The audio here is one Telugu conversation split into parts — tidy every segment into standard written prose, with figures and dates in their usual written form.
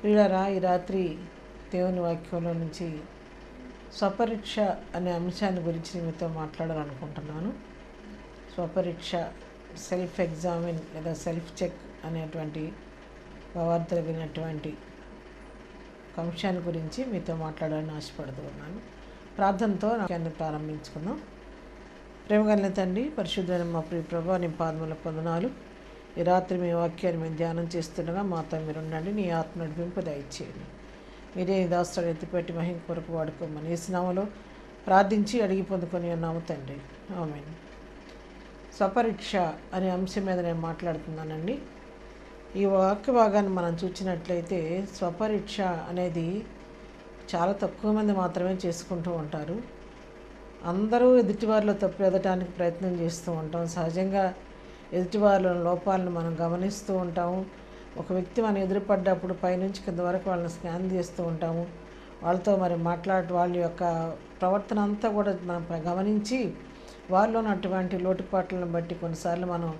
ప్రియులారా, ఈ రాత్రి దేవుని వాక్యంలో నుంచి స్వపరీక్ష అనే అంశాన్ని గురించి మీతో మాట్లాడాలనుకుంటున్నాను. స్వపరీక్ష, సెల్ఫ్ ఎగ్జామిన్ లేదా సెల్ఫ్ చెక్ అనేటువంటి వార్తలు వినటువంటి అంశాన్ని గురించి మీతో మాట్లాడాలని ఆశపడుతూ ఉన్నాను. ప్రార్థనతో వాక్యాన్ని ప్రారంభించుకుందాం. ప్రేమగల తండ్రి, పరిశుద్ధమైన మా ప్రియ ప్రభువా, నీ పాదముల వందనాలు. ఈ రాత్రి మీ వాక్యాన్ని మేము ధ్యానం చేస్తుండగా మాతో మీరు ఉండండి. నీ ఆత్మ నడిపింపు దయచేయండి. మీరే ఈ దాస్తులను ఎత్తిపెట్టి మహిమ కొరకు వాడుకోమని యేసునామములో ప్రార్థించి అడిగి పొందుకొని ఉన్నాము తండ్రి, ఆమేన్. స్వపరీక్ష అనే అంశం మీద నేను మాట్లాడుతున్నానండి. ఈ వాక్య భాగాన్ని మనం చూసినట్లయితే స్వపరీక్ష అనేది చాలా తక్కువ మంది మాత్రమే చేసుకుంటూ ఉంటారు. అందరూ ఎదుటివారిలో తప్పు ఎదటానికి ప్రయత్నం చేస్తూ ఉంటాం. సహజంగా ఎదుటివారిలో లోపాలను మనం గమనిస్తూ ఉంటాము. ఒక వ్యక్తి మనం ఎదురుపడ్డప్పుడు పైనుంచి కింద వరకు వాళ్ళని స్కాన్ చేస్తూ ఉంటాము. వాళ్ళతో మరి వాళ్ళ యొక్క ప్రవర్తన అంతా కూడా మనం గమనించి వారిలో ఉన్నటువంటి లోటుపాట్లను బట్టి కొన్నిసార్లు మనం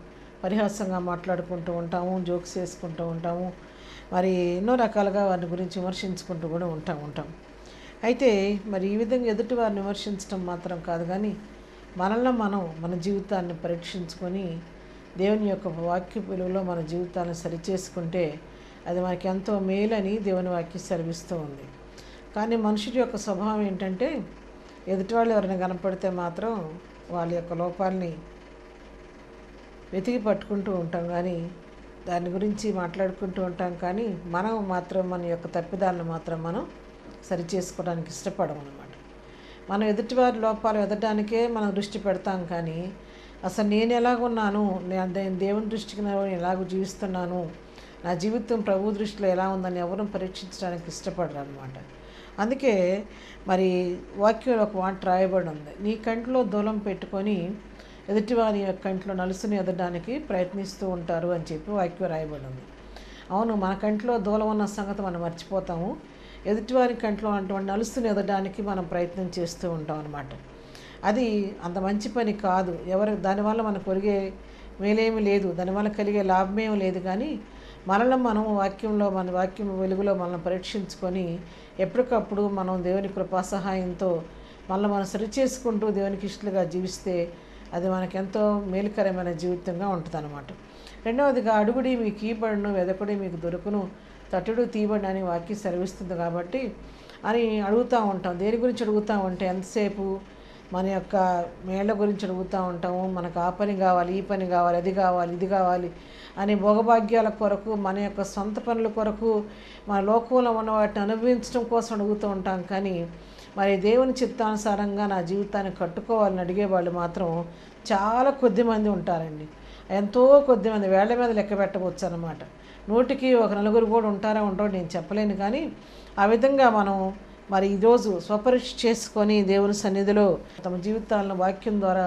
పరిహాసంగా మాట్లాడుకుంటూ ఉంటాము, జోక్స్ చేసుకుంటూ ఉంటాము. మరి ఎన్నో రకాలుగా వారి గురించి విమర్శించుకుంటూ కూడా ఉంటాం. అయితే మరి ఈ విధంగా ఎదుటి వారిని విమర్శించడం మాత్రం కాదు, కానీ మనల్ని మనం మన జీవితాన్ని పరీక్షించుకొని దేవుని యొక్క వాక్య విలువలో మన జీవితాన్ని సరిచేసుకుంటే అది మనకి ఎంతో మేలని దేవుని వాక్యం సెలవిస్తూ ఉంది. కానీ మనుషుడి యొక్క స్వభావం ఏంటంటే ఎదుటి వాళ్ళు ఎవరైనా కనపడితే మాత్రం వాళ్ళ యొక్క లోపాలని వెతికి పట్టుకుంటూ ఉంటాం, కానీ దాని గురించి మాట్లాడుకుంటూ ఉంటాం. కానీ మనం మాత్రం మన యొక్క తప్పిదాలను మాత్రం మనం సరిచేసుకోవడానికి ఇష్టపడము అన్నమాట. మనం ఎదుటివారి లోపాలు ఎదటానికే మనం దృష్టి పెడతాం, కానీ అసలు నేను ఎలాగున్నాను, నేను దేవుని దృష్టికి నేను ఎలాగ జీవిస్తున్నాను, నా జీవితం ప్రభు దృష్టిలో ఎలా ఉందని ఎవరూ పరీక్షించడానికి ఇష్టపడరు అనమాట. అందుకే మరి వాక్యంలో ఒక మాట రాయబడి ఉంది, నీ కంట్లో దూలం పెట్టుకొని ఎదుటివారి యొక్క కంట్లో నలుసుని ఎదడానికి ప్రయత్నిస్తూ ఉంటారు అని చెప్పి వాక్యం రాయబడి ఉంది. అవును, మన కంట్లో దూలం ఉన్న సంగతి మనం మర్చిపోతాము. ఎదుటివారి కంట్లో అటువంటి నలుసుని ఎదడానికి మనం ప్రయత్నం చేస్తూ ఉంటాం అన్నమాట. అది అంత మంచి పని కాదు. దానివల్ల మనకు ఒరిగే మేలేమి లేదు, దానివల్ల కలిగే లాభమేమి లేదు. కానీ మనల్ని మనం మన వాక్యం వెలుగులో మనల్ని పరీక్షించుకొని ఎప్పటికప్పుడు మనం దేవుని కృపా సహాయంతో మనం సరిచేసుకుంటూ దేవునికి ఇష్టలుగా జీవిస్తే అది మనకెంతో మేలుకరమైన జీవితంగా ఉంటుంది అన్నమాట. రెండవదిగా, అడుగుడి మీకు ఈబడును, వెదకుడి మీకు దొరుకును, తట్టుడు తీయబడి అని వాక్యం సెలవిస్తుంది కాబట్టి అని అడుగుతూ ఉంటాం. దేని గురించి అడుగుతూ ఉంటే ఎంతసేపు మన యొక్క మేళ్ళ గురించి అడుగుతూ ఉంటాము. మనకు ఆ పని కావాలి, ఈ పని కావాలి, అది కావాలి, ఇది కావాలి అని భోగభాగ్యాల కొరకు, మన యొక్క సొంత పనుల కొరకు, మన లోకంలో ఉన్న వాటిని అనుభవించడం కోసం అడుగుతూ ఉంటాం. కానీ మరి దేవుని చిత్తానుసారంగా నా జీవితాన్ని కట్టుకోవాలని అడిగేవాళ్ళు మాత్రం చాలా కొద్దిమంది ఉంటారండి. ఎంతో కొద్దిమంది, వేళ్ల మీద లెక్క పెట్టవచ్చు అన్నమాట. 100కి 1 కూడా ఉంటారో నేను చెప్పలేను. కానీ ఆ విధంగా మనం మరి ఈరోజు స్వపరీక్ష చేసుకొని దేవుని సన్నిధిలో తమ జీవితాలను వాక్యం ద్వారా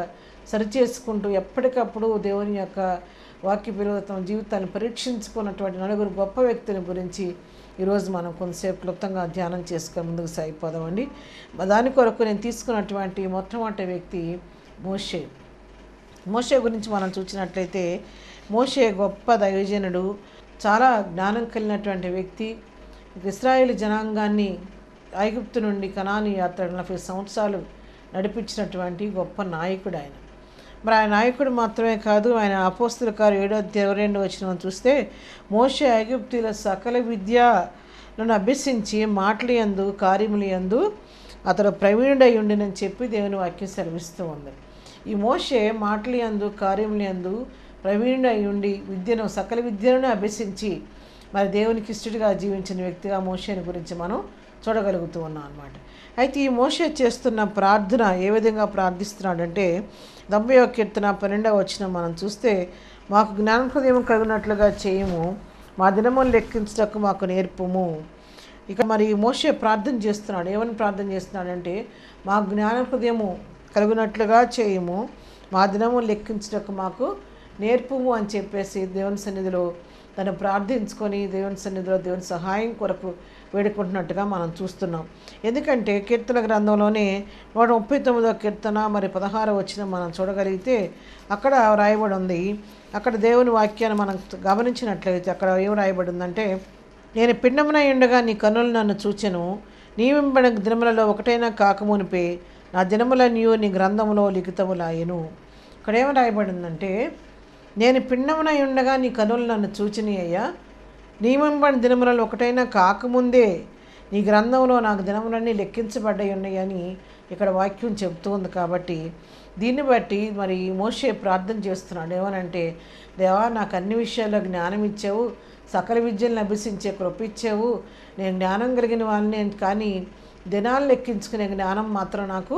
సరిచేసుకుంటూ ఎప్పటికప్పుడు దేవుని యొక్క వాక్య విలువ తమ జీవితాన్ని పరీక్షించుకున్నటువంటి 4 గొప్ప వ్యక్తుల గురించి ఈరోజు మనం కొంతసేపు క్లుప్తంగా ధ్యానం చేసుకొని ముందుకు సాగిపోదామండి. దాని కొరకు నేను తీసుకున్నటువంటి మొట్టమొదటి వ్యక్తి మోషే. మోషే గురించి మనం చూసినట్లయితే మోషే గొప్ప దైవజనుడు, చాలా జ్ఞానం కలిగినటువంటి వ్యక్తి. ఇశ్రాయేలు జనాంగాన్ని ఐగుప్తు నుండి కనాను యాత్ర 40 సంవత్సరాలు నడిపించినటువంటి గొప్ప నాయకుడు ఆయన. మరి ఆయన నాయకుడు మాత్రమే కాదు, ఆయన అపోస్తలుల కార్యం 7:22 చూస్తే మోషే ఐగుప్తీయుల సకల విద్యలను అభ్యసించి మాటలయందు కార్యములయందు అతడు ప్రవీణుడై ఉండినని చెప్పి దేవుని వాక్యం సెలవిస్తూ ఉంది. ఈ మోషే మాటలయందు కార్యములయందు ప్రవీణుడై ఉండి సకల విద్యలను అభ్యసించి మరి దేవునికి ఇష్టడిగా జీవించిన వ్యక్తిగా మోషేని గురించి మనం చూడగలుగుతూ ఉన్నాం అన్నమాట. అయితే ఈ మోషే చేస్తున్న ప్రార్థన ఏ విధంగా ప్రార్థిస్తున్నాడంటే 70వ కీర్తన 12వ మనం చూస్తే, మాకు జ్ఞాన హృదయం కలిగినట్లుగా చేయము, మా దినములు లెక్కించటకు మాకు నేర్పుము. ఇక మరి మోషే ప్రార్థన చేస్తున్నాడు. ఏమని ప్రార్థన చేస్తున్నాడంటే, మా జ్ఞాన హృదయము కలిగినట్లుగా చేయము, మా దినములు లెక్కించటకు మాకు నేర్పుము అని చెప్పేసి దేవుని సన్నిధిలో తను ప్రార్థించుకొని దేవుని సన్నిధిలో దేవుని సహాయం కొరకు వేడుకుంటున్నట్టుగా మనం చూస్తున్నాం. ఎందుకంటే కీర్తన గ్రంథంలోనే 139వ కీర్తన మరి 16వ మనం చూడగలిగితే అక్కడ రాయబడి ఉంది. అక్కడ దేవుని వాక్యాన్ని మనం గమనించినట్లయితే అక్కడ ఏం రాయబడి ఉందంటే, నేను పిండమునై ఉండగా నీ కన్నులు నన్ను చూచెను. నీవింబడిన దినములలో ఒకటైనా కాకమునిపే నా దినములన్నయు నీ గ్రంథములో లిఖితములాయెను. ఇక్కడ ఏమి రాయబడిందంటే, నేను పిండమునై ఉండగా నీ కన్నులు నన్ను చూచిని అయ్యా, నియమింపబడిన దినములలో ఒకటైనా కాకముందే నీ గ్రంథంలో నాకు దినములన్నీ లెక్కించబడ్డాయి ఉన్నాయని ఇక్కడ వాక్యం చెబుతుంది. కాబట్టి దీన్ని బట్టి మరి మోషే ప్రార్థన చేస్తున్నాడు. ఏమనంటే, దేవా నాకు అన్ని విషయాల్లో జ్ఞానం ఇచ్చావు, సకల విద్యలను అభ్యసించే కృప ఇచ్చావు, నేను జ్ఞానం కలిగిన వాళ్ళని, కానీ దినాలు లెక్కించుకునే జ్ఞానం మాత్రం నాకు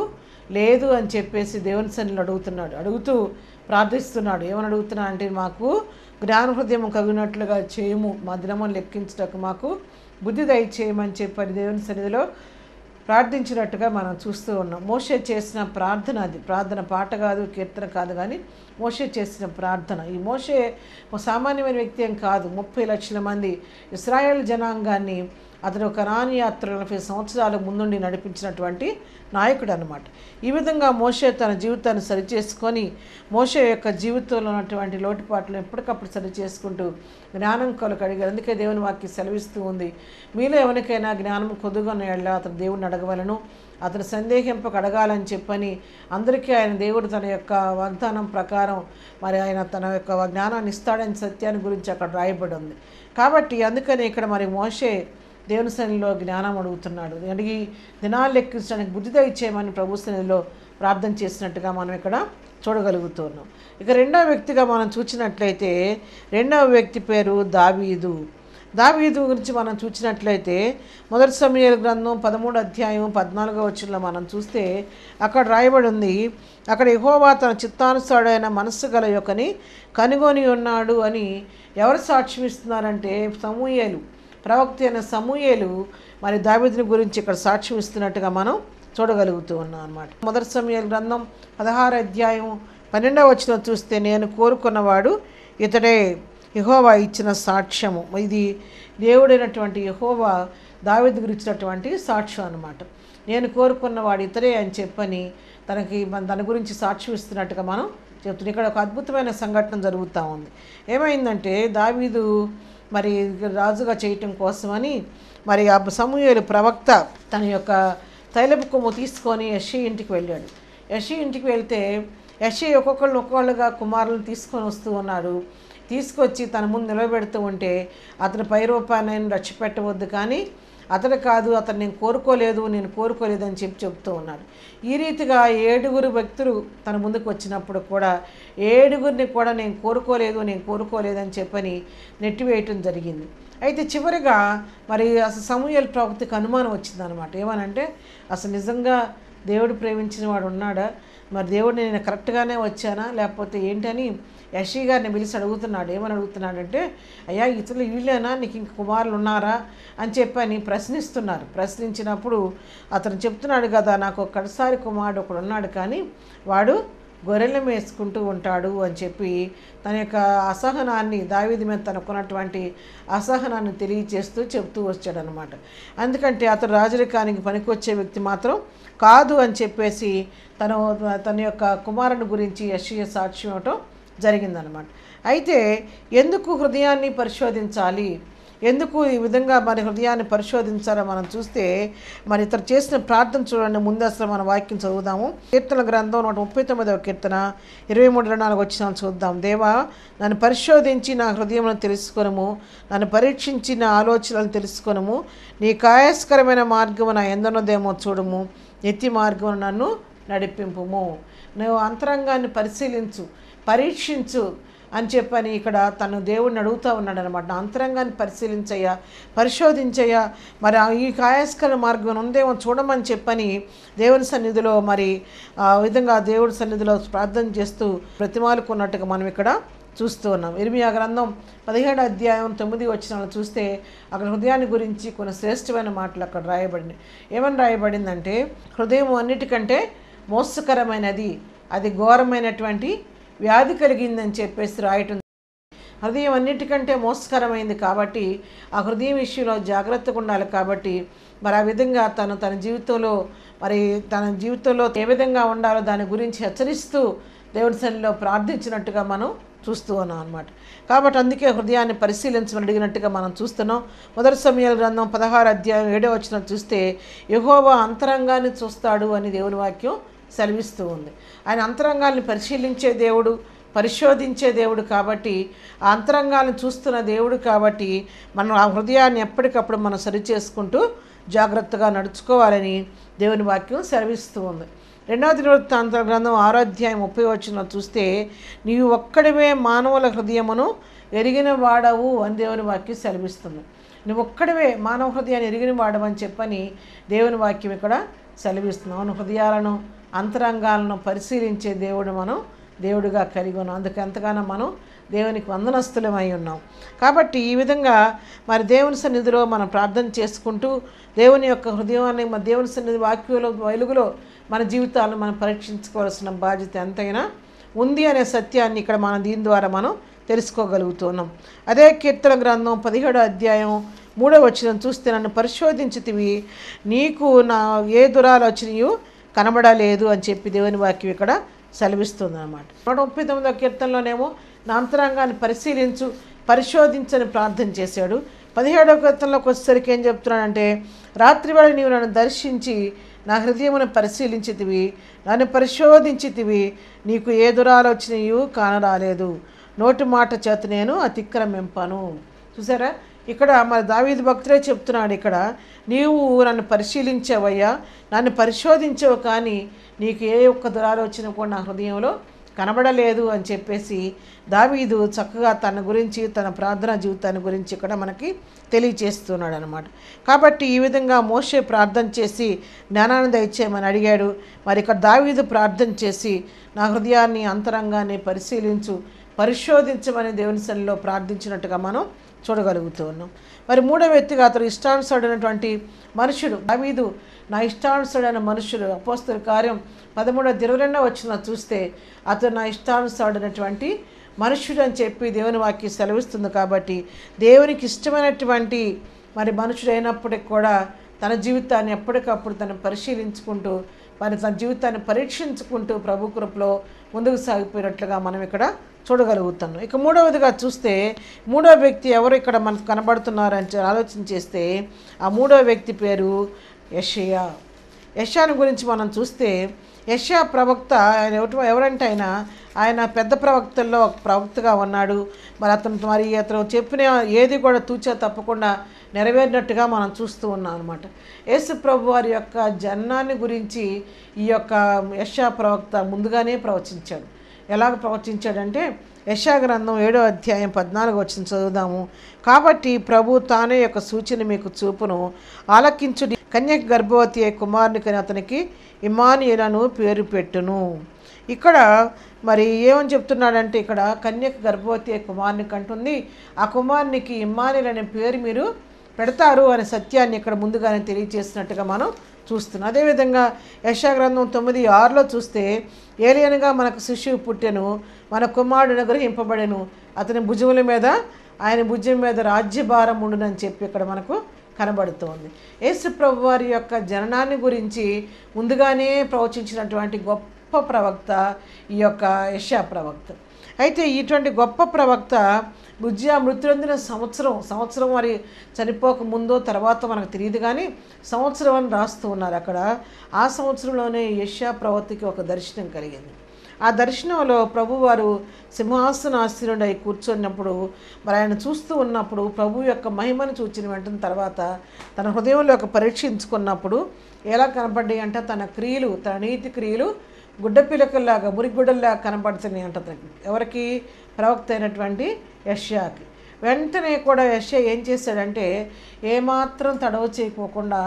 లేదు అని చెప్పేసి దేవుని సన్నిధిలో అడుగుతూ ప్రార్థిస్తున్నాడు. ఏమని అడుగుతున్నా అంటే, మాకు జ్ఞాన హృదయం కలిగినట్లుగా చేయము, మా దినమును లెక్కించటకు మాకు బుద్ధి దయచేయమని చెప్పని దేవుని సన్నిధిలో ప్రార్థించినట్టుగా మనం చూస్తూ ఉన్నాం. మోషే చేసిన ప్రార్థన అది. ప్రార్థన పాట కాదు, కీర్తన కాదు, కానీ మోషే చేసిన ప్రార్థన. ఈ మోషే ఒక సామాన్యమైన వ్యక్తి ఏం కాదు. 30 లక్షల మంది ఇశ్రాయేల్ జనాంగాన్ని అతను ఒక కనాను యాత్ర 40 సంవత్సరాల ముందుండి నడిపించినటువంటి నాయకుడు అన్నమాట. ఈ విధంగా మోషే తన జీవితాన్ని సరిచేసుకొని, మోషే యొక్క జీవితంలో ఉన్నటువంటి లోటుపాట్లను ఎప్పటికప్పుడు సరిచేసుకుంటూ జ్ఞానం కొరకు అడిగారు. అందుకే దేవుని వాక్యం సెలవిస్తూ ఉంది, మీలో ఎవరికైనా జ్ఞానం కొద్దుగా ఉన్న అతను దేవుడిని అడగవలను, అతను సందేహింపక అడగాలని చెప్పని అందరికీ ఆయన దేవుడు తన యొక్క వాగ్దానం ప్రకారం మరి ఆయన తన యొక్క జ్ఞానాన్ని ఇస్తాడని సత్యాన్ని గురించి అక్కడ రాయబడి ఉంది. కాబట్టి అందుకని ఇక్కడ మరి మోషే దేవుని సన్నిధిలో జ్ఞానం అడుగుతున్నాడు. అడిగి దినాలు లెక్కించడానికి బుద్ధి దయచేయమని ప్రభు సన్నిధిలో ప్రార్థన చేసినట్టుగా మనం ఇక్కడ చూడగలుగుతున్నాం. ఇక రెండవ వ్యక్తిగా మనం చూసినట్లయితే, రెండవ వ్యక్తి పేరు దావీదు. దావీదు గురించి మనం చూసినట్లయితే 1 సమూయేలు గ్రంథం 13వ అధ్యాయం 14వ వచనంలో మనం చూస్తే అక్కడ రాయబడి ఉంది, అక్కడ యెహోవా తన చిత్తానుసారుడైన మనస్సు గల యొక్కని కనుగొని ఉన్నాడు అని ఎవరు సాక్ష్యం ఇస్తున్నారంటే, సమూయేలు, ప్రవక్త అయిన సమూయేలు మరి దావీదుని గురించి ఇక్కడ సాక్ష్యం ఇస్తున్నట్టుగా మనం చూడగలుగుతూ ఉన్నాం అన్నమాట. 1 సమూయేలు గ్రంథం 16వ అధ్యాయం 12వ వచనం చూస్తే, నేను కోరుకున్నవాడు ఇతడే, యెహోవా ఇచ్చిన సాక్ష్యము. ఇది దేవుడైనటువంటి యెహోవా దావీదు గురించి ఇచ్చినటువంటి సాక్ష్యం అన్నమాట. నేను కోరుకున్నవాడు ఇతడే అని చెప్పని తన గురించి సాక్ష్యం ఇస్తున్నట్టుగా మనం చెప్తున్నాం. ఇక్కడ ఒక అద్భుతమైన సంఘటన జరుగుతూ ఉంది. ఏమైందంటే, దావీదు మరి రాజుగా చేయటం కోసమని మరి ఆ సమూయేలు ప్రవక్త తన యొక్క తైలపు కొమ్ము తీసుకొని యెష్షయి ఇంటికి వెళ్ళాడు. యెష్షయి ఇంటికి వెళ్తే యెష్షయి ఒక్కొక్కళ్ళుగా కుమారులను తీసుకొని వస్తూ ఉన్నాడు. తీసుకొచ్చి తన ముందు నిలబెడుతూ ఉంటే, అతని పై రూపాన్ని రక్షపెట్టవద్దు, కానీ అతడు కాదు, అతను నేను కోరుకోలేదని చెప్తూ ఉన్నాడు. ఈ రీతిగా 7 వ్యక్తులు తన ముందుకు వచ్చినప్పుడు కూడా 7 కూడా నేను కోరుకోలేదని చెప్పని నెట్టివేయటం జరిగింది. అయితే చివరిగా మరి అసలు సమూయేలు ప్రవక్తకి అనుమానం వచ్చిందనమాట. ఏమనంటే, అసలు నిజంగా దేవుడు ప్రేమించిన వాడు ఉన్నాడా, మరి దేవుడు నేను కరెక్ట్గానే వచ్చానా లేకపోతే ఏంటని యెష్షయి గారిని పిలిచి అడుగుతున్నాడు. ఏమని అడుగుతున్నాడంటే, అయ్యా ఇతరులు వీళ్ళేనా, నీకు ఇంక కుమారులు ఉన్నారా అని చెప్పని ప్రశ్నించినప్పుడు అతను చెప్తున్నాడు కదా, నాకు ఒక్కసారి కుమారుడు ఒకడు ఉన్నాడు, కానీ వాడు గొర్రెలు మేసుకుంటూ ఉంటాడు అని చెప్పి తన యొక్క అసహనాన్ని, దావీదు మీద తనకున్నటువంటి అసహనాన్ని తెలియచేస్తూ చెప్తూ వచ్చాడనమాట. అందుకంటే అతడు రాజరికానికి పనికొచ్చే వ్యక్తి మాత్రం కాదు అని చెప్పేసి తన యొక్క కుమారుని గురించి యెష్షయి సాక్ష్యం ఇవ్వటం జరిగిందనమాట. అయితే ఎందుకు హృదయాన్ని పరిశోధించాలి, ఎందుకు ఈ విధంగా మరి హృదయాన్ని పరిశోధించాలో మనం చూస్తే, మరి ఇతను చేసిన ప్రార్థన చూడండి. ముందు అసలు మన వాక్యం చదువుదాము. కీర్తన గ్రంథం 139వ కీర్తన 23-24 వచనాలు చూద్దాం. దేవా, నన్ను పరిశోధించి నా హృదయమును తెలుసుకొనుము, నన్ను పరీక్షించి నా ఆలోచనలను తెలుసుకొనుము, నీ కాయస్కరమైన మార్గము నా ఎందున్నదేమో చూడుము, నిత్య మార్గమును నన్ను నడిపింపుము. నువ్వు అంతరంగాన్ని పరీక్షించు అని చెప్పని ఇక్కడ తను దేవుడిని అడుగుతూ ఉన్నాడు అనమాట. నా అంతరంగాన్ని పరిశోధించయ్యా, మరి ఈ కాయస్కర మార్గం ఉందేమో చూడమని చెప్పని దేవుని సన్నిధిలో మరి ఆ విధంగా దేవుడి సన్నిధిలో ప్రార్థన చేస్తూ ప్రతిమాలుకున్నట్టుగా మనం ఇక్కడ చూస్తూ ఉన్నాం. ఇర్మియా గ్రంథం 17వ అధ్యాయం 9వ వచనాలు చూస్తే అక్కడ హృదయాన్ని గురించి కొన్ని శ్రేష్టమైన మాటలు అక్కడ రాయబడింది. ఏమని రాయబడిందంటే, హృదయం అన్నిటికంటే మోసకరమైనది, అది ఘోరమైనటువంటి వ్యాధి కలిగిందని చెప్పేసి రాయటం. హృదయం అన్నిటికంటే మోసకరమైంది కాబట్టి ఆ హృదయం విషయంలో జాగ్రత్తగా ఉండాలి. కాబట్టి మరి ఆ విధంగా తన జీవితంలో ఏ విధంగా ఉండాలో దాని గురించి హెచ్చరిస్తూ దేవుడి సన్నిధిలో ప్రార్థించినట్టుగా మనం చూస్తూ ఉన్నాం అనమాట. కాబట్టి అందుకే హృదయాన్ని పరిశీలించమని అడిగినట్టుగా మనం చూస్తున్నాం. మొదటి సమూయేలు గ్రంథం 16 అధ్యాయం 7వ వచనం చూస్తే యెహోవా అంతరంగాన్ని చూస్తాడు అని దేవుని వాక్యం సెలవిస్తూ ఉంది. ఆయన అంతరంగాల్ని పరిశీలించే దేవుడు, పరిశోధించే దేవుడు కాబట్టి, ఆ అంతరంగాలను చూస్తున్న దేవుడు కాబట్టి మనం ఆ హృదయాన్ని ఎప్పటికప్పుడు మనం సరిచేసుకుంటూ జాగ్రత్తగా నడుచుకోవాలని దేవుని వాక్యం సెలవిస్తూ ఉంది. 2వ దినవృత్తాంతాల గ్రంథం 6వ అధ్యాయం 30వ వచనం చూస్తే నీవు ఒక్కడివే మానవుల హృదయమును ఎరిగిన వాడవు అని దేవుని వాక్యం సెలవిస్తుంది. నువ్వు ఒక్కడివే మానవ హృదయాన్ని ఎరిగిన వాడవని చెప్పని దేవుని వాక్యం ఇక్కడ సెలవిస్తుంది. అవును, హృదయాలను అంతరంగాలను పరిశీలించే దేవుడు మనం దేవుడిగా కలిగి ఉన్నాం. అందుకు ఎంతగానో మనం దేవునికి వందనస్తులమై ఉన్నాం. కాబట్టి ఈ విధంగా మరి దేవుని సన్నిధిలో మనం ప్రార్థన చేసుకుంటూ దేవుని యొక్క హృదయాన్ని మన దేవుని సన్నిధి వాక్యంలో వెలుగులో మన జీవితాలను మనం పరీక్షించుకోవాల్సిన బాధ్యత ఎంతైనా ఉంది అనే సత్యాన్ని ఇక్కడ మనం దీని ద్వారా మనం తెలుసుకోగలుగుతున్నాం. అదే కీర్తన గ్రంథం 17వ అధ్యాయం 3వ వచనం చూస్తే నన్ను పరిశోధించితివి, నీకు నా ఏ దురాలోచనయు కనబడలేదు అని చెప్పి దేవుని వాక్యం ఇక్కడ సెలవిస్తుంది అన్నమాట. 139వ కీర్తనలోనేమో నా అంతరంగాన్ని పరిశోధించని ప్రార్థన చేశాడు. 17వ కీర్తనలోకి వచ్చేసరికి ఏం చెప్తున్నాడంటే రాత్రివేళ నీవు నన్ను దర్శించి నా హృదయమును పరిశీలించితివి, నన్ను పరిశోధించితివి, నీకు ఏ దురాలోచనయు కానరాలేదు, నోటి మాట చేత నేను అతిక్రమింపను. చూసారా, ఇక్కడ మరి దావీదు భక్తుడే చెప్తున్నాడు, ఇక్కడ నీవు నన్ను పరిశీలించావయ్యా, నన్ను పరిశోధించావు, కానీ నీకు ఏ ఒక్క దురాలోచన కూడా నా హృదయంలో కనబడలేదు అని చెప్పేసి దావీదు చక్కగా తన గురించి తన ప్రార్థనా జీవితాన్ని గురించి ఇక్కడ మనకి తెలియచేస్తున్నాడు అనమాట. కాబట్టి ఈ విధంగా మోషే ప్రార్థన చేసి జ్ఞానాన్ని దయచేయమని అడిగాడు. మరి ఇక్కడ దావీదు ప్రార్థన చేసి నా హృదయాన్ని అంతరంగాన్ని పరిశోధించమని దేవుని సన్నిధిలో ప్రార్థించినట్టుగా మనం చూడగలుగుతూ ఉన్నాం. మరి మూడవ వ్యక్తిగా అతడు ఇష్టానుసారైనటువంటి మనుషుడు దావీదు, నా ఇష్టానుసారైన మనుషుడు. అపోస్తలుల కార్యం 13:22 వచనం చూస్తే అతడు నా ఇష్టానుసారైనటువంటి మనుషుడు అని చెప్పి దేవుని వాక్యం సెలవిస్తుంది. కాబట్టి దేవునికి ఇష్టమైనటువంటి మరి మనుషుడు అయినప్పటికి కూడా తన జీవితాన్ని ఎప్పటికప్పుడు తను పరిశీలించుకుంటూ మరి తన జీవితాన్ని పరీక్షించుకుంటూ ప్రభు కృపలో ముందుకు సాగిపోయినట్లుగా మనం ఇక్కడ చూడగలుగుతున్నాం. ఇక మూడవదిగా చూస్తే మూడవ వ్యక్తి ఎవరు ఇక్కడ మనకు కనబడుతున్నారని ఆలోచన చేస్తే ఆ మూడవ వ్యక్తి పేరు యెషయా. యెషయాను గురించి మనం చూస్తే యెషయా ప్రవక్త ఆయన ఎవరంటే ఆయన పెద్ద ప్రవక్తల్లో ఒక ప్రవక్తగా ఉన్నాడు. మరి అతను చెప్పిన ఏది కూడా తూచా తప్పకుండా నెరవేరినట్టుగా మనం చూస్తూ ఉన్నాం అనమాట. యేసు ప్రభు వారి యొక్క జననాన్ని గురించి ఈ యొక్క యెషయా ప్రవక్త ముందుగానే ప్రవచించాడు. ఎలాగ ప్రవచించాడంటే యెషయా గ్రంథం 7వ అధ్యాయం 14వ వచనం చదువుదాము. కాబట్టి ప్రభు తానే యొక్క సూచన మీకు చూపును, ఆలకించుడి, కన్యక గర్భవతి అయ్యే కుమారునికి అతనికి ఇమ్మానుయేలను పేరు పెట్టును. ఇక్కడ మరి ఏమని చెప్తున్నాడంటే ఇక్కడ కన్యక గర్భవతి అయ్యే కుమారునికి అంటుంది, ఆ కుమారునికి ఇమ్మానుయేలు అనే పేరు మీరు పెడతారు అనే సత్యాన్ని ఇక్కడ ముందుగానే తెలియజేసినట్టుగా మనం చూస్తున్నాం. అదేవిధంగా యెషయా గ్రంథం 9:6లో చూస్తే ఏలియనగా మనకు శిశువు పుట్టెను, మన కుమారుడు అనుగ్రహింపబడెను, అతని ఆయన భుజం మీద రాజ్యభారం ఉండునని చెప్పి ఇక్కడ మనకు కనబడుతోంది. యేసు ప్రభు వారి యొక్క జననాన్ని గురించి ముందుగానే ప్రవచించినటువంటి గొప్ప ప్రవక్త ఈ యొక్క యెషయా ప్రవక్త. అయితే ఇటువంటి గొప్ప ప్రవక్త మృతి పొందిన సంవత్సరం మరి చనిపోక ముందో తర్వాత మనకు తెలియదు, కానీ సంవత్సరం అని రాస్తూ ఉన్నారు అక్కడ. ఆ సంవత్సరంలోనే యెషయా ప్రవక్తకి ఒక దర్శనం కలిగింది. ఆ దర్శనంలో ప్రభువారు సింహాసనాసీనుడై కూర్చున్నప్పుడు మరి ఆయన చూస్తూ ఉన్నప్పుడు ప్రభు యొక్క మహిమను చూచిన వెంటనే తర్వాత తన హృదయంలో పరీక్షించుకున్నప్పుడు ఎలా కనపడ్డాయి అంటే తన క్రియలు, తన నీతి క్రియలు గుడ్డపిలకల్లాగా మురిగుడ్డల్లాగా కనపడుతున్నాయి అంట. ఎవరికి? ప్రవక్త అయినటువంటి యెషయాకి. వెంటనే కూడా యెషయా ఏం చేశాడంటే ఏమాత్రం తడవ చేయకోకుండా,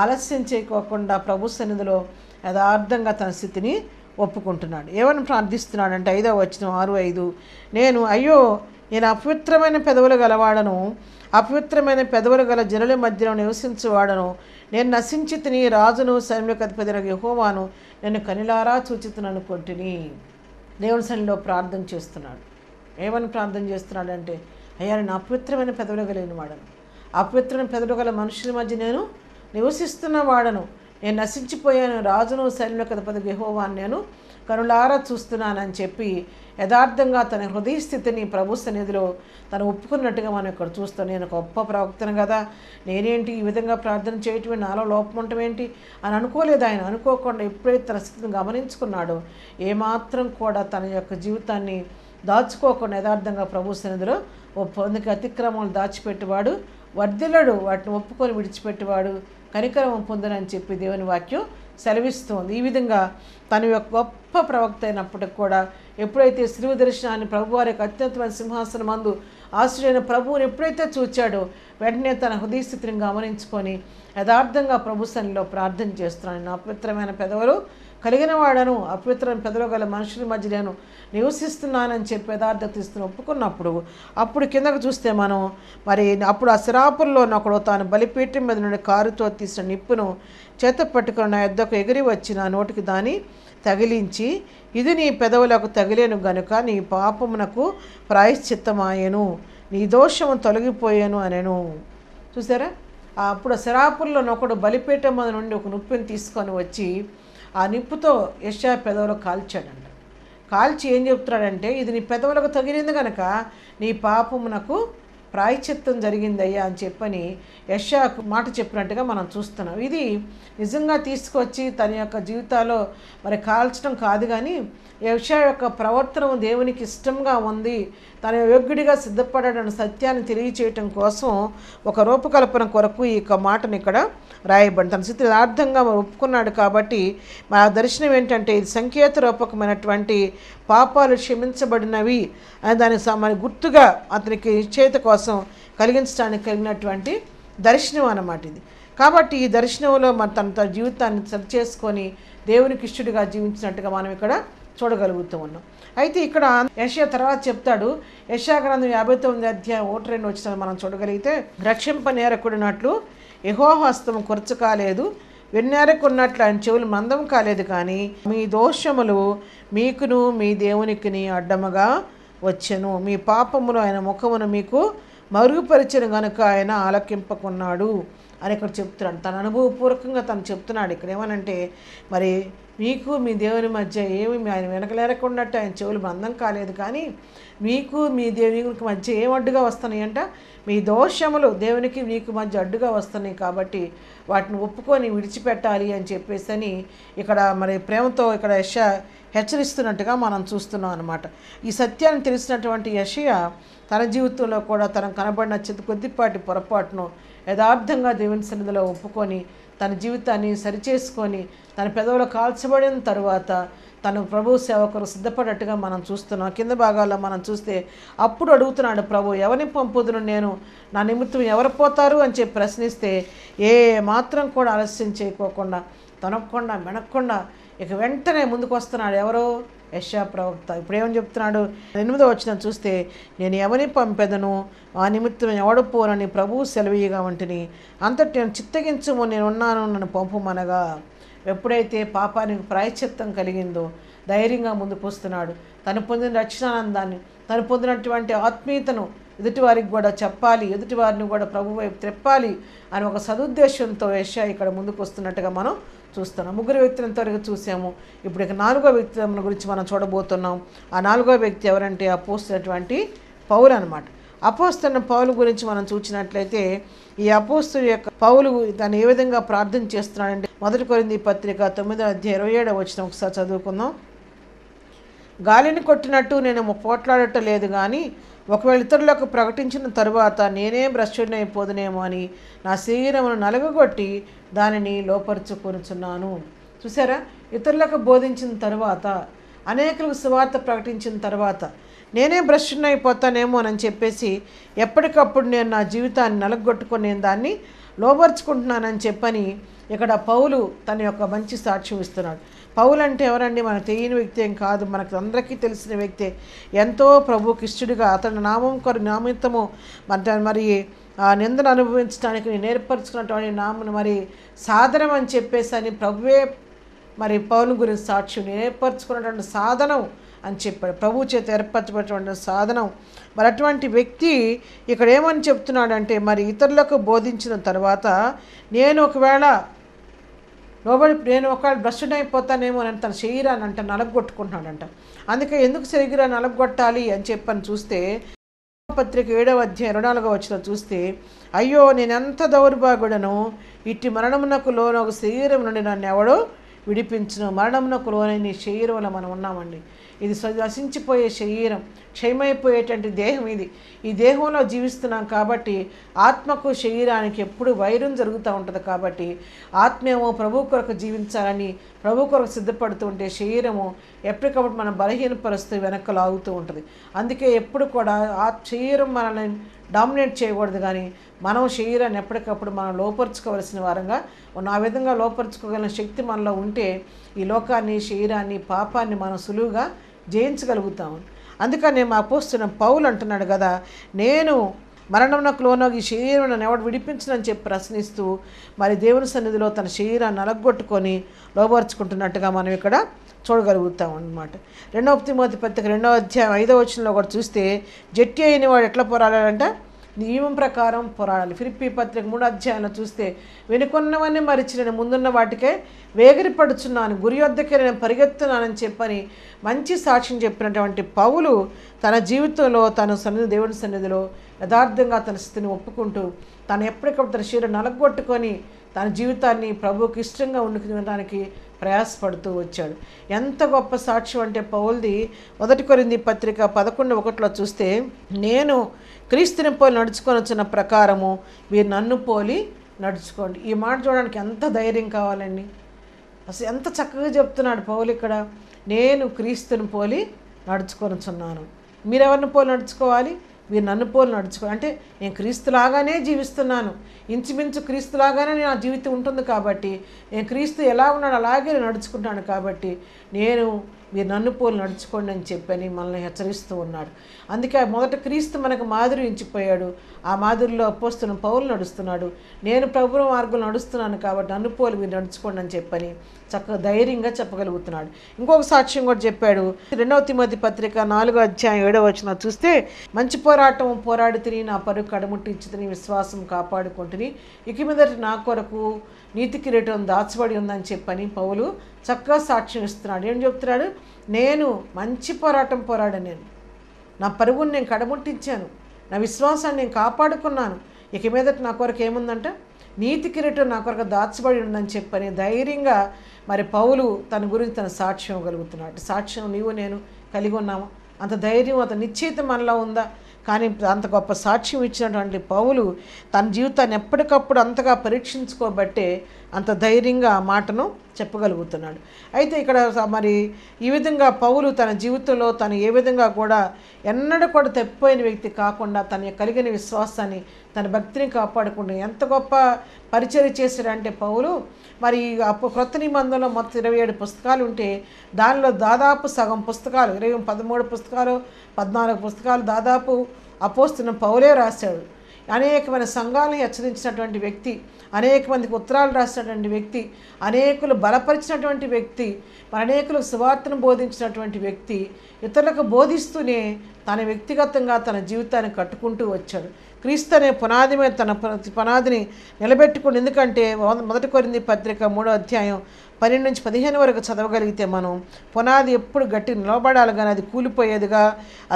ఆలస్యం చేయకోకుండా ప్రభు సన్నిధిలో యథార్థంగా తన స్థితిని ఒప్పుకుంటున్నాడు. ఏమని ప్రార్థిస్తున్నాడంటే 5వ వచనం 6:5, నేను అపవిత్రమైన పెదవులు గలవాడను, అపవిత్రమైన పెదవులు గల జనుల మధ్యలో నివసించువాడను, నేను నశించి తిని రాజును సైన్యులకు అధిపతినగు యెహోవాను నేను కనిలారా చూచితుననుకొంటిని. దేవుని సన్నిధిలో ప్రార్థన చేస్తున్నాడు. ఏమని ప్రార్థన చేస్తున్నాడంటే నేను అపవిత్రమైన పెదవులు కలిగిన వాడను, అపవిత్రమైన పెదవులు గల మనుషుల మధ్య నేను నివసిస్తున్న వాడను, నేను నశించిపోయాను, రాజును సైన్యులకు అధిపతినగు యెహోవాను నేను కనులారా చూస్తున్నానని చెప్పి యథార్థంగా తన హృదయ స్థితిని ప్రభు సన్నిధిలో తను ఒప్పుకున్నట్టుగా మనం ఇక్కడ చూస్తాం. నేను గొప్ప ప్రవక్తను కదా, నేనేంటి ఈ విధంగా ప్రార్థన చేయటమే, నాలో లోపం ఉండటం ఏంటి అని అనుకోలేదు ఆయన. అనుకోకుండా ఎప్పుడైతే తన స్థితిని గమనించుకున్నాడో ఏమాత్రం కూడా తన యొక్క జీవితాన్ని దాచుకోకుండా యథార్థంగా ప్రభు సన్నిధిలో అందుకే అతిక్రమాలు దాచిపెట్టేవాడు వర్ధిల్లడు, వాటిని ఒప్పుకొని విడిచిపెట్టేవాడు కనికరం పొందనని చెప్పి దేవుని వాక్యం సెలవిస్తోంది. ఈ విధంగా తన యొక్క గొప్ప ప్రవక్త అయినప్పటికి కూడా ఎప్పుడైతే శిలువ దర్శనాన్ని ప్రభువారి యొక్క అత్యంతమైన సింహాసనం మందు ఆశ్రయైన ప్రభువుని ఎప్పుడైతే చూచాడో వెంటనే తన హృదయ స్థితిని గమనించుకొని యథార్థంగా ప్రభు సన్నిధిలో ప్రార్థన చేస్తున్నాను. నా అపవిత్రమైన పెదవులు కలిగిన వాడను, అపవిత్రమైన పెదవులు గల మనుషుల మధ్య నేను నివసిస్తున్నానని చెప్పి యథార్థత ఇస్తున్న ఒప్పుకున్నప్పుడు అప్పుడు కిందకు చూస్తే మనం మరి అప్పుడు ఆ సిరాపుల్లో ఒకడు తాను బలిపీఠం మీద నుండి కారుతో తీసిన నిప్పును చేత పట్టుకుని నా యొద్దకు ఎగిరి వచ్చి నా నోటికి దాన్ని తగిలించి, ఇది నీ పెదవులకు తగిలేను గనుక నీ పాపమునకు ప్రాయశ్చిత్తమాయెను, నీ దోషము తొలగిపోయాను అనెను. చూసారా, అప్పుడు శరాపుల్లో ఒకడు బలిపీఠం మీద నుండి ఒక నిప్పుని తీసుకొని వచ్చి ఆ నిప్పుతో యెషయా పెదవులు కాల్చాడంట. కాల్చి ఏం చెప్తున్నాడంటే, ఇది నీ పెదవులకు తగిలింది కనుక నీ పాపమునకు ప్రాయశ్చిత్తం జరిగిందయ్యా అని చెప్పని యెషయాకు మాట చెప్పినట్టుగా మనం చూస్తున్నాం. ఇది నిజంగా తీసుకొచ్చి తన యొక్క జీవితాల్లో మరి కాల్చడం కాదు, కానీ యెషయా యొక్క ప్రవర్తన దేవునికి ఇష్టంగా ఉంది, తన యోగ్యుడిగా సిద్ధపడని సత్యాన్ని తెలియచేయటం కోసం ఒక రూపకల్పన కొరకు ఈ యొక్క మాటను ఇక్కడ రాయబడి తన స్థితి యథార్థంగా ఒప్పుకున్నాడు. కాబట్టి మా దర్శనం ఏంటంటే ఇది సంకేత రూపకమైనటువంటి పాపాలు క్షమించబడినవి అని దానికి మరి గుర్తుగా అతనికి నిశ్చయిత కోసం కలిగించడానికి కలిగినటువంటి దర్శనం అన్నమాట ఇది. కాబట్టి ఈ దర్శనంలో మరి తన జీవితాన్ని సరిచేసుకొని దేవునికి ఇష్టడిగా జీవించినట్టుగా మనం ఇక్కడ చూడగలుగుతూ ఉన్నాం. అయితే ఇక్కడ యెషయా తర్వాత చెప్తాడు, యెషయా గ్రంథం 59 అధ్యాయం 1-2 వచ్చిన మనం చూడగలిగితే, రక్షింపనేరకుడినట్లు యెహోవా హస్తము కొరచ కాలేదు, విన్నేరకున్నట్లు ఆయన చెవులు మందం కాలేదు, కానీ మీ దోషములు మీకును మీ దేవునికిని అడ్డముగా వచ్చెను, మీ పాపములు ఆయన ముఖమును మీకు మరుగుపరిచిన గనుక ఆయన ఆలకింపకున్నాడు అని ఇక్కడ చెప్తున్నాడు. తన అనుభవపూర్వకంగా తను చెప్తున్నాడు. ఇక్కడ ఏమనంటే, మరి మీకు మీ దేవుని మధ్య ఏమి ఆయన వెనకలేరకున్నట్టు ఆయన చెవులు బంధం కాలేదు, కానీ మీకు మీ దేవునికి మధ్య ఏం అడ్డుగా వస్తున్నాయి అంట, మీ దోషములు దేవునికి మీకు మధ్య అడ్డుగా వస్తున్నాయి, కాబట్టి వాటిని ఒప్పుకొని విడిచిపెట్టాలి అని చెప్పేసి ఇక్కడ మరి ప్రేమతో ఇక్కడ యెషయా హెచ్చరిస్తున్నట్టుగా మనం చూస్తున్నాం అన్నమాట. ఈ సత్యాన్ని తెలిసినటువంటి యెషయా తన జీవితంలో కూడా తనకు కనబడిన కొద్దిపాటి పొరపాటును యథార్థంగా దేవుని సన్నిధిలో ఒప్పుకొని తన జీవితాన్ని సరిచేసుకొని తన పెదవులు కాల్చబడిన తరువాత తను ప్రభు సేవకులు సిద్ధపడట్టుగా మనం చూస్తున్నాం. కింద భాగాల్లో మనం చూస్తే అప్పుడు అడుగుతున్నాడు ప్రభు, ఎవరిని పంపుదును నేను, నా నిమిత్తం ఎవరు పోతారు అని చెప్పి ప్రశ్నిస్తే ఏ మాత్రం కూడా ఆలస్యం చేయకోకుండా తనకుండా మెనక్కుండా ఇక వెంటనే ముందుకు వస్తున్నాడు. ఎవరో యెషయా ప్రవక్త. ఇప్పుడు ఏమని చెప్తున్నాడు, 8వ వచనం చూస్తే, నేను ఎవరిని పంపెదను, ఆ నిమిత్తం ఎవడు పోనని ప్రభువు సెలవీయగా వంటిని, అంతటి నేను చిత్తగించుము, నేను ఉన్నాను, నన్ను పంపుమనగా. ఎప్పుడైతే పాపానికి ప్రాయశ్చిత్తం కలిగిందో ధైర్యంగా ముందుకు వస్తున్నాడు. తను పొందిన రక్షణానందాన్ని, తను పొందినటువంటి ఆత్మీయతను ఎదుటివారికి కూడా చెప్పాలి, ఎదుటివారిని కూడా ప్రభు వైపు త్రెప్పాలి అని ఒక సదుద్దేశంతో యెషయా ఇక్కడ ముందుకు వస్తున్నట్టుగా మనం చూస్తున్నాం. 3 వ్యక్తులను త్వరగా చూసాము. ఇప్పుడు ఇక 4వ వ్యక్తి గురించి మనం చూడబోతున్నాం. ఆ 4వ వ్యక్తి ఎవరంటే అపోస్తులైనటువంటి పౌలు అన్నమాట. అపోస్తులైన పౌలు గురించి మనం చూసినట్లయితే, ఈ అపోస్తుల యొక్క పౌలు తను ఏ విధంగా ప్రార్థన చేస్తున్నాడంటే, 1 కొరింథీ పత్రిక 9వ అధ్యాయం 27వ వచనం ఒకసారి చదువుకుందాం. గాలిని కొట్టినట్టు నేను పోట్లాడటం లేదు, కానీ ఒకవేళ ఇతరులకు ప్రకటించిన తరువాత నేనే భ్రష్టుడైపోదునేమో అని నా శరీరమును నలగగొట్టి దానిని లోపరుచుకొనుచున్నాను. చూసారా, ఇతరులకు బోధించిన తర్వాత, అనేకులకు సువార్త ప్రకటించిన తర్వాత నేనే భ్రష్టుడైపోతానేమో అని చెప్పేసి ఎప్పటికప్పుడు నేను నా జీవితాన్ని నలగొట్టుకొని నేను దాన్ని లోపరుచుకుంటున్నానని చెప్పని ఇక్కడ పౌలు తన యొక్క మంచి సాక్ష్యం ఇస్తున్నాడు. పౌలు అంటే ఎవరండి? మనకు తెలియని వ్యక్తి ఏం కాదు, మనకు అందరికీ తెలిసిన వ్యక్తే. ఎంతో ప్రభువుకి ఇష్టడుగా అతని నామిత్తము మరి నిందను అనుభవించడానికి నేర్పరచుకున్నటువంటి నామను మరి సాధనం అని చెప్పేసి అని ప్రభువే మరి పౌలు గురించి సాక్ష్యం నేర్పరచుకున్నటువంటి సాధనం అని చెప్పాడు. ప్రభు చేత ఏర్పరచబడినటువంటి సాధనం. మరి అటువంటి వ్యక్తి ఇక్కడ ఏమని చెప్తున్నాడంటే, మరి ఇతరులకు బోధించిన తర్వాత నేను ఒకవేళ లోబడి నేను ఒకవేళ భ్రష్టుని అయిపోతానేమో అని తన శరీరాన్ని అంట నలగొట్టుకుంటున్నాడంట. అందుకే ఎందుకు శరీరాన్ని నలగొట్టాలి అని చెప్పని చూస్తే పత్రిక 7వ అధ్యాయం 24వ వచనం చూస్తే, అయ్యో నేనెంత దౌర్భాగ్యుడను, ఇట్టి మరణమునకు లోనొక శరీరం నుండి నన్ను ఎవడో విడిపించును. మరణమునకు లోనైన ఈ శరీరంలో మనం ఉన్నామండి. ఇది నశించిపోయే శరీరం, క్షయమైపోయేటువంటి దేహం ఇది. ఈ దేహంలో జీవిస్తున్నాం కాబట్టి ఆత్మకు శరీరానికి ఎప్పుడు వైరం జరుగుతూ ఉంటుంది. కాబట్టి ఆత్మేమో ప్రభు కొరకు జీవించాలని ప్రభు కొరకు సిద్ధపడుతూ ఉంటే శరీరము ఎప్పటికప్పుడు మనం బలహీనపరుస్తూ వెనక్కి లాగుతూ ఉంటుంది. అందుకే ఎప్పుడు కూడా ఆ శరీరం మనల్ని డామినేట్ చేయకూడదు, కానీ మనం శరీరాన్ని ఎప్పటికప్పుడు మనం లోపరుచుకోవలసిన వారంగా ఆ విధంగా లోపరుచుకోగలిగిన శక్తి మనలో ఉంటే ఈ లోకాన్ని, శరీరాన్ని, పాపాన్ని మనం సులువుగా జయించగలుగుతాము. అందుకని మా అపోస్తలుడైన పౌలు అంటున్నాడు కదా, నేను మరణమునకు లోనొక ఈ శరీరం నన్ను ఎవడు విడిపించనని చెప్పి ప్రశ్నిస్తూ మరి దేవుని సన్నిధిలో తన శరీరాన్ని నలగొట్టుకొని లోపరుచుకుంటున్నట్టుగా మనం ఇక్కడ చూడగలుగుతాం అన్నమాట. 2 తిమోతి పత్రిక 2వ అధ్యాయం 5వ వచనంలో కూడా చూస్తే, జట్టి అయిన వాడు ఎట్లా పోరాడాలంట? నియమం ప్రకారం పోరాడాలి. ఫిలిప్పీ పత్రిక 3వ అధ్యాయంలో చూస్తే, వెనుకొన్నవన్నీ మరిచి నేను ముందున్న వాటికే వేగిరపడుచున్నాను, గురి వద్దకే నేను పరిగెత్తున్నానని చెప్పని మంచి సాక్ష్యం చెప్పినటువంటి పౌలు తన జీవితంలో తన దేవుని సన్నిధిలో యథార్థంగా తన స్థితిని ఒప్పుకుంటూ తను ఎప్పటికప్పుడు తన శరీరం నలగొట్టుకొని తన జీవితాన్ని ప్రభువుకి ఇష్టంగా ఉండుకోవడానికి ప్రయాసపడుతూ వచ్చాడు. ఎంత గొప్ప సాక్ష్యం అంటే పౌల్ది. 1 కొరింథీ పత్రిక 11:1 చూస్తే, నేను క్రీస్తుని పోలి నడుచుకొని వచ్చిన ప్రకారము మీరు నన్ను పోలి నడుచుకోండి. ఈ మాట చూడడానికి ఎంత ధైర్యం కావాలండి. అసలు ఎంత చక్కగా చెప్తున్నాడు పౌలు ఇక్కడ, నేను క్రీస్తుని పోలి నడుచుకొనుచున్నాను. మీరెవరిని పోలి నడుచుకోవాలి? మీరు నన్ను పోలి నడుచుకోవాలి. అంటే నేను క్రీస్తులాగానే జీవిస్తున్నాను, ఇంచుమించు క్రీస్తులాగానే నా జీవితం ఉంటుంది. కాబట్టి నేను క్రీస్తు ఎలా ఉన్నాడు అలాగే నేను నడుచుకుంటాను. కాబట్టి మీరు నన్ను పోలి నడుచుకోండి అని చెప్పని మనల్ని హెచ్చరిస్తూ ఉన్నాడు. అందుకే మొదట క్రీస్తు మనకు మాదిరి ఎంచిపోయాడు. ఆ మాదిరిలో అపోస్తలుడైన పౌలు నడుస్తున్నాడు. నేను ప్రభువు మార్గంలో నడుస్తున్నాను కాబట్టి నన్ను పోలి మీరు నడుచుకోండి అని చెప్పని చక్కగా ధైర్యంగా చెప్పగలుగుతున్నాడు. ఇంకొక సాక్ష్యం కూడా చెప్పాడు. 2 తిమోతి పత్రిక 4వ అధ్యాయం 7వ వచనం చూస్తే, మంచి పోరాటం పోరాడి తిని నా పరుగు కడముట్టించి తిని విశ్వాసం కాపాడుకుంటుని ఇక మీదట నా కొరకు నీతి కిరీటం దాచబడి ఉందని చెప్పని పౌలు చక్కగా సాక్ష్యం ఇస్తున్నాడు. ఏం చెప్తున్నాడు? నేను మంచి పోరాటం పోరాడాను, నేను నా పరుగుని నేను కడముట్టించాను, నా విశ్వాసాన్ని నేను కాపాడుకున్నాను, ఇక మీదట నా కొరకు ఏముందంట? నీతి కిరీటం నా కొరకు దాచబడి ఉందని చెప్పని ధైర్యంగా మరి పౌలు తన గురించి తన సాక్ష్యం ఇవ్వగలుగుతున్నాడు. సాక్ష్యం నీవు నేను కలిగి ఉన్నాము. అంత ధైర్యం, అంత నిశ్చయిత మనలో ఉందా? కానీ అంత గొప్ప సాక్ష్యం ఇచ్చినటువంటి పౌలు తన జీవితాన్ని ఎప్పటికప్పుడు అంతగా పరీక్షించుకోబట్టే అంత ధైర్యంగా ఆ మాటను చెప్పగలుగుతున్నాడు. అయితే ఇక్కడ మరి ఈ విధంగా పౌలు తన జీవితంలో తను ఏ విధంగా కూడా ఎన్నడూ కూడా తప్పిపోయిన వ్యక్తి కాకుండా తన కలిగిన విశ్వాసాన్ని, తన భక్తిని కాపాడుకుంటూ ఎంత గొప్ప పరిచర్య చేశాడంటే పౌలు మరి క్రొత్త నిబంధనలో మొత్తం 27 పుస్తకాలు ఉంటే దానిలో దాదాపు సగం పుస్తకాలు 13 పుస్తకాలు 14 పుస్తకాలు దాదాపు అపోస్తలుడైన పౌలే రాశాడు. అనేకమైన సంఘాలను హెచ్చరించినటువంటి వ్యక్తి, అనేక మందికి ఉత్తరాలు రాసినటువంటి వ్యక్తి, అనేకులు బలపరిచినటువంటి వ్యక్తి, మరి అనేకులకు సువార్తను బోధించినటువంటి వ్యక్తి, ఇతరులకు బోధిస్తూనే తన వ్యక్తిగతంగా తన జీవితాన్ని కట్టుకుంటూ వచ్చాడు. క్రీస్తు అనే పునాది మీద తన పునాదిని నిలబెట్టుకుని, ఎందుకంటే 1 కొరింథీ పత్రిక 3వ అధ్యాయం 12 నుంచి 15 వరకు చదవగలిగితే మనం పునాది ఎప్పుడు గట్టి నిలబడాలి, కానీ అది కూలిపోయేదిగా,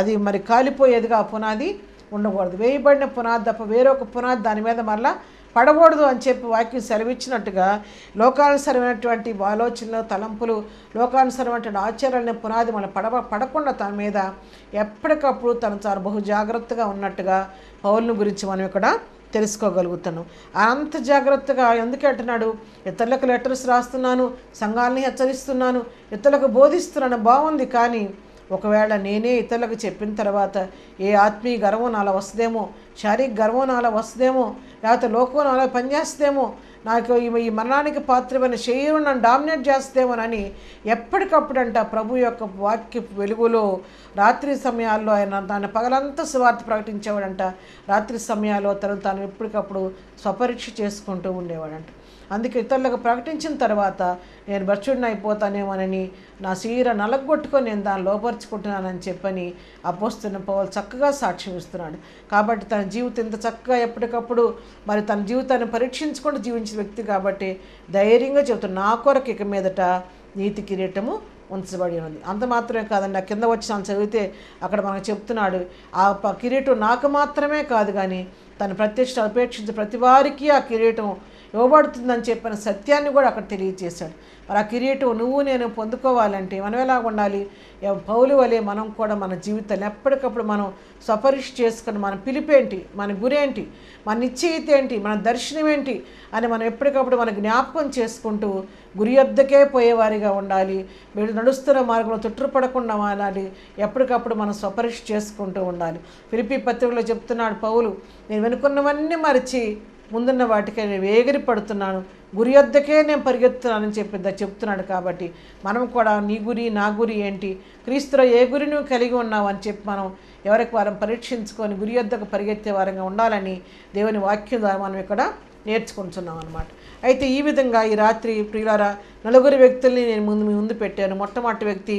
అది మరి కాలిపోయేదిగా ఆ పునాది ఉండకూడదు. వేయబడిన పునాది తప్ప వేరొక పునాది దాని మీద మరలా పడకూడదు అని చెప్పి వాక్యం సెలవిచ్చినట్టుగా లోకానుసరమైనటువంటి ఆలోచనలు, తలంపులు, లోకానుసరమైనటువంటి ఆచారాలనే పునాది మన పడకుండా తన మీద ఎప్పటికప్పుడు తను చాలా బహు జాగ్రత్తగా ఉన్నట్టుగా పౌలుని గురించి మనం ఇక్కడ తెలుసుకోగలుగుతున్నాం. అంత జాగ్రత్తగా ఎందుకు అంటున్నాడు? ఇతరులకు లెటర్స్ రాస్తున్నాను, సంఘాలని హెచ్చరిస్తున్నాను, ఇతరులకు బోధిస్తున్నాను, బాగుంది. కానీ ఒకవేళ నేనే ఇతరులకు చెప్పిన తర్వాత ఏ ఆత్మీయ గర్వం నాలో వస్తుందేమో, శారీరక గర్వం నాలో వస్తుందేమో, లేకపోతే లోకం నాలో పనిచేస్తుందేమో, నాకు ఈ మరణానికి పాత్రమైన శరీరం నన్ను డామినేట్ చేస్తేమోనని ఎప్పటికప్పుడంట ప్రభు యొక్క వాక్య వెలుగులో రాత్రి సమయాల్లో ఆయన దాన్ని పగలంతా సువార్త ప్రకటించేవాడంట. రాత్రి సమయాల్లో తాను ఎప్పటికప్పుడు స్వపరీక్ష చేసుకుంటూ ఉండేవాడంట. అందుకే ఇతరులకు ప్రకటించిన తర్వాత నేను భ్రష్టుడిని అయిపోతానేమోనని నా శరీరం నలగొట్టుకొని నేను దాన్ని లోపరుచుకుంటున్నానని చెప్పని అపోస్తలుడైన పౌలు చక్కగా సాక్ష్యం ఇస్తున్నాడు. కాబట్టి తన జీవితం ఇంత చక్కగా ఎప్పటికప్పుడు మరి తన జీవితాన్ని పరీక్షించుకుంటూ జీవించిన వ్యక్తి కాబట్టి ధైర్యంగా చెబుతున్నాడు, నా కొరకు ఇక మీదట నీతి కిరీటము ఉంచబడి ఉంది. అంత మాత్రమే కాదండి, ఆ కింద వచ్చి నన్ను చదివితే అక్కడ మనకు చెప్తున్నాడు, ఆ కిరీటం నాకు మాత్రమే కాదు కానీ తన ప్రత్యక్ష అపేక్షించే ప్రతి వారికి ఆ కిరీటం ఇవ్వబడుతుందని చెప్పిన సత్యాన్ని కూడా అక్కడ తెలియజేశాడు. మరి ఆ కిరీటం నువ్వు నేను పొందుకోవాలంటే మనం ఎలా ఉండాలి? పౌలు వలె మనం కూడా మన జీవితాన్ని ఎప్పటికప్పుడు మనం స్వపరీక్ష చేసుకుని మన పిలిపేంటి, మన గురేంటి, మన నిశ్చయిత ఏంటి, మన దర్శనం ఏంటి అని మనం ఎప్పటికప్పుడు మన జ్ఞాపకం చేసుకుంటూ గురి యొద్దకే పోయేవారిగా ఉండాలి. వీళ్ళు నడుస్తున్న మార్గంలో తొట్టుపడకుండా ఉండాలి. ఎప్పటికప్పుడు మనం స్వపరీక్ష చేసుకుంటూ ఉండాలి. ఫిలిప్పీ పత్రికలో చెప్తున్నాడు పౌలు, నేను వెనుకున్నవన్నీ మరిచి ముందున్న వాటికే నేను వేగిరి పడుతున్నాను, గురి యొద్దకే నేను పరిగెత్తున్నానని చెప్తున్నాడు. కాబట్టి మనం కూడా నీ గురి నా గురి ఏంటి, క్రీస్తులో ఏ గురి నువ్వు కలిగి ఉన్నావు అని చెప్పి మనం ఎవరికి వారం పరీక్షించుకొని గురి యొద్దకు పరిగెత్తే వారంగా ఉండాలని దేవుని వాక్యం ద్వారా మనం ఇక్కడ నేర్చుకుంటున్నాం అన్నమాట. అయితే ఈ విధంగా ఈ రాత్రి ప్రియులారా 4 వ్యక్తుల్ని నేను మీ ముందు పెట్టాను. మొట్టమొదటి వ్యక్తి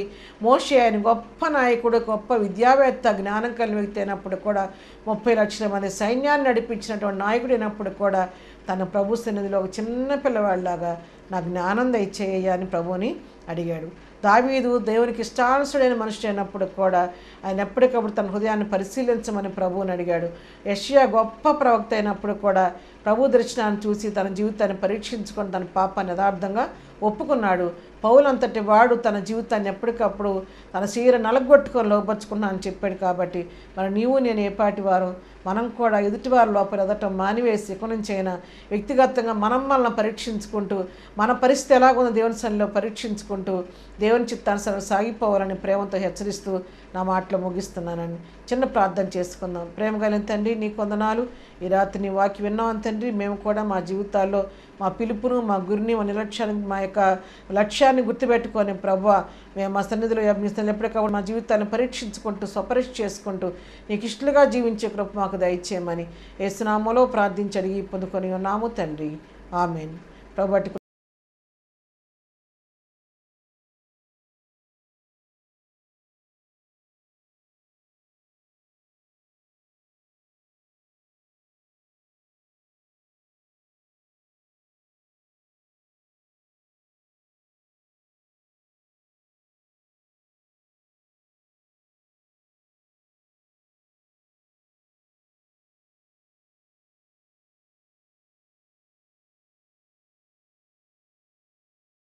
మోషే. ఆయన గొప్ప నాయకుడు, గొప్ప విద్యావేత్త, జ్ఞానం కలిగిన వ్యక్తి అయినప్పుడు కూడా 30 లక్షల మంది సైన్యాన్ని నడిపించినటువంటి నాయకుడు అయినప్పుడు కూడా తన ప్రభు సన్నిధిలో ఒక చిన్న పిల్లవాడిలాగా నా జ్ఞానం దయచేయ అని ప్రభువుని అడిగాడు. దావీదు దేవునికి ఇష్టానుసుడైన మనుషుడు అయినప్పుడు కూడా ఆయన ఎప్పటికప్పుడు తన హృదయాన్ని పరిశీలించమని ప్రభువుని అడిగాడు. యెషయా గొప్ప ప్రవక్త అయినప్పుడు కూడా ప్రభు దర్శనాన్ని చూసి తన జీవితాన్ని పరీక్షించుకొని తన పాపాన్ని యథార్థంగా ఒప్పుకున్నాడు. పౌలు అంతటి వాడు తన జీవితాన్ని ఎప్పటికప్పుడు తన శరీరం నలగొట్టుకొని లోపరుచుకున్నా అని చెప్పాడు. కాబట్టి మరి నీవు నేను ఏపాటి వారు మనం కూడా ఎదుటివారి లోపల ఎదటం మానివేసి ఇక నుంచి అయినా వ్యక్తిగతంగా మనల్ని పరీక్షించుకుంటూ మన పరిస్థితి ఎలాగుందో దేవుని సన్నిధిలో పరీక్షించుకుంటూ దేవుని చిత్తానుసారం సాగిపోవాలని ప్రేమతో హెచ్చరిస్తూ నా మాటలు ముగిస్తున్నానని చిన్న ప్రార్థన చేసుకుందాం. ప్రేమ కలిగిన తండ్రి, నీ కొందనాలు. ఈ రాత్రి నీ వాక్యం విన్నాం తండ్రి. మేము కూడా మా జీవితాల్లో మా పిలుపును, మా గురిని, మా నిర్లక్ష్యాన్ని, మా యొక్క లక్ష్యాన్ని గుర్తుపెట్టుకొని ప్రభువా మేము మా సన్నిధిలో ఎప్పటికప్పుడు మా జీవితాన్ని పరీక్షించుకుంటూ స్వపరీక్ష చేసుకుంటూ నీకు ఇష్టలుగా జీవించే కృప మాకు దయచేయమని యేసు నామములో ప్రార్థించి అడిగి పొందుకొని ఉన్నాము తండ్రి. ఆమేన్. ప్రభువా